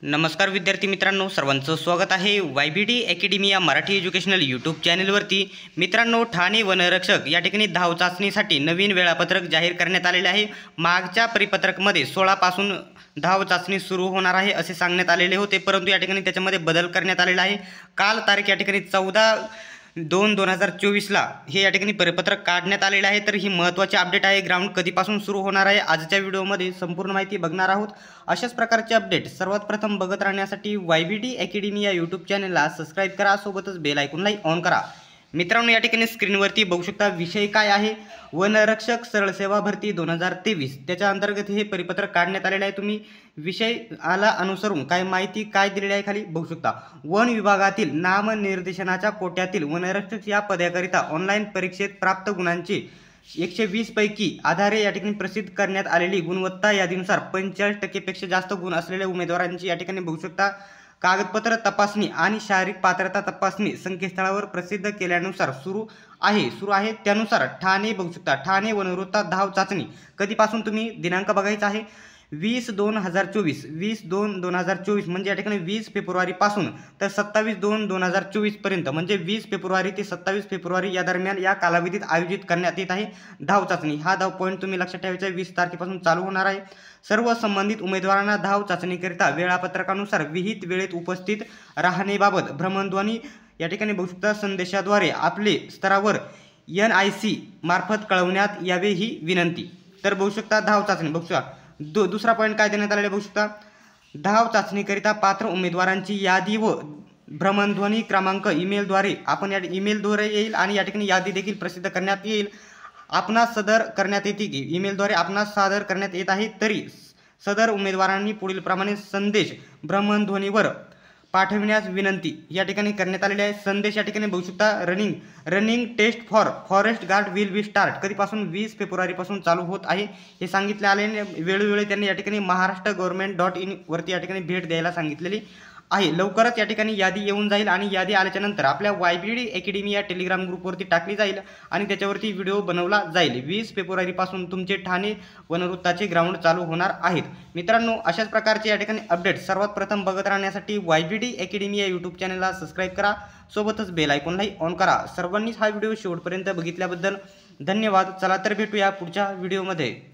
नमस्कार विद्यार्थी मित्रांनो, सर्वांचं स्वागत आहे YBD अकॅडमी या मराठी एज्युकेशनल यूट्यूब चॅनलवरती। मित्रांनो, ठाणे वनरक्षक या ठिकाणी धाव चाचणीसाठी नवीन वेळापत्रक जाहीर करण्यात आलेले आहे। मागच्या परिपत्रकमध्ये 16 पासून धाव चाचणी सुरू होणार आहे असे सांगण्यात आलेले होते, परंतु या ठिकाणी त्याच्यामध्ये बदल करण्यात आलेला आहे। काल तारीख या ठिकाणी 14/2/2024 ला हे या ठिकाणी परिपत्रक काढण्यात आलेले आहे। तर ही महत्त्वाची अपडेट आहे। ग्राउंड कधीपासून सुरू होणार आहे आजच्या व्हिडिओमध्ये संपूर्ण माहिती बघणार आहोत। अशाच प्रकारचे अपडेट सर्वात प्रथम बघत राहण्यासाठी YBD अकॅडमी या यूट्यूब चॅनलला सबस्क्राइब करा, सोबतच बेल आयकॉनलाही ऑन करा। मित्रांनो, या ठिकाणी स्क्रीनवरती बघू शकता विषय काय आहे, वनरक्षक सरळ सेवा भरती 2023 त्याच्या अंतर्गत हे परिपत्रक काढण्यात आलेले आहे। तुम्ही विषय आला अनुसरून काय माहिती काय दिलेली आहे खाली बघू शकता। वन विभागातील नामनिर्देशनाच्या कोट्यातील वनरक्षक या पदाकरिता ऑनलाईन परीक्षेत प्राप्त गुणांची 120 पैकी आधारे या ठिकाणी प्रसिद्ध करण्यात आलेली गुणवत्ता यादीनुसार 45% पेक्षा जास्त गुण असलेल्या उमेदवारांची या ठिकाणी बघू शकता कागदपत्र तपासणी आणि शारीरिक पात्रता तपासणी संकेतस्थळावर प्रसिद्ध केल्यानुसार सुरू आहे। त्यानुसार ठाणे बघू शकता, ठाणे वनवृत्ता धाव चाचणी कधीपासून तुम्ही दिनांक बघायचा आहे 20/2/2024 म्हणजे या ठिकाणी 20 फेब्रुवारी पासून तर 27/2/2024 पर्यंत म्हणजे 20 फेब्रुवारी ते 27 फेब्रुवारी या दरम्यान या कालावधीत आयोजित करण्यात येत आहे धाव चाचणी। हा धाव पॉईंट तुम्ही लक्षात ठेवायचा आहे, 20 तारखेपासून चालू होणार आहे। सर्व संबंधित उमेदवारांना धाव चाचणीकरिता वेळापत्रकानुसार विहित वेळेत उपस्थित राहण्याबाबत भ्रमणध्वनी या ठिकाणी बघू शकता संदेशाद्वारे आपले स्तरावर NIC मार्फत कळवण्यात यावे ही विनंती। तर बघू शकता धाव चाचणी बघू शकता। दुसरा पॉईंट काय देण्यात आलेला बघू शकता, धाव चाचणीकरिता पात्र उमेदवारांची यादी व भ्रमणध्वनी क्रमांक ईमेलद्वारे आपण या ईमेलद्वारे येईल आणि या ठिकाणी यादी देखील प्रसिद्ध करण्यात येईल। आपणास सदर करण्यात येते की ईमेलद्वारे आपणास सादर करण्यात येत आहे, तरी सदर उमेदवारांनी पुढील प्रमाणे संदेश भ्रमणध्वनीवर पाठविण्यास विनंती या ठिकाणी करण्यात आलेले आहे। संदेश या ठिकाणी बघू शकता running test for forest guard will be start कधीपासून 20 फेब्रुवारी पासून चालू होत आहे हे सांगितले आले। वेळोवेळी त्यांनी या ठिकाणी maharashtra.government.in वरती या ठिकाणी भेट द्यायला सांगितलेली आहे। लवकरच या ठिकाणी यादी येऊन जाईल आणि यादी आल्याच्या नंतर आपल्या YBD अकॅडमी या टेलिग्राम ग्रुपवरती टाकली जाईल आणि त्याच्यावरती व्हिडिओ बनवला जाईल। 20 फेब्रुवारी पासून तुमचे ठाणे वनवृत्ताचे ग्राउंड चालू होणार आहेत। मित्रांनो, अशाच प्रकारचे या ठिकाणी अपडेट सर्वात प्रथम बघत राहण्यासाठी YBD अकॅडमी या यूट्यूब चॅनलला सबस्क्राइब करा, सोबतच बेल आयकॉनलाही ऑन करा। सर्वांनीच हा व्हिडिओ शेवटपर्यंत बघितल्याबद्दल धन्यवाद। चला तर भेटूया पुढच्या व्हिडिओमध्ये।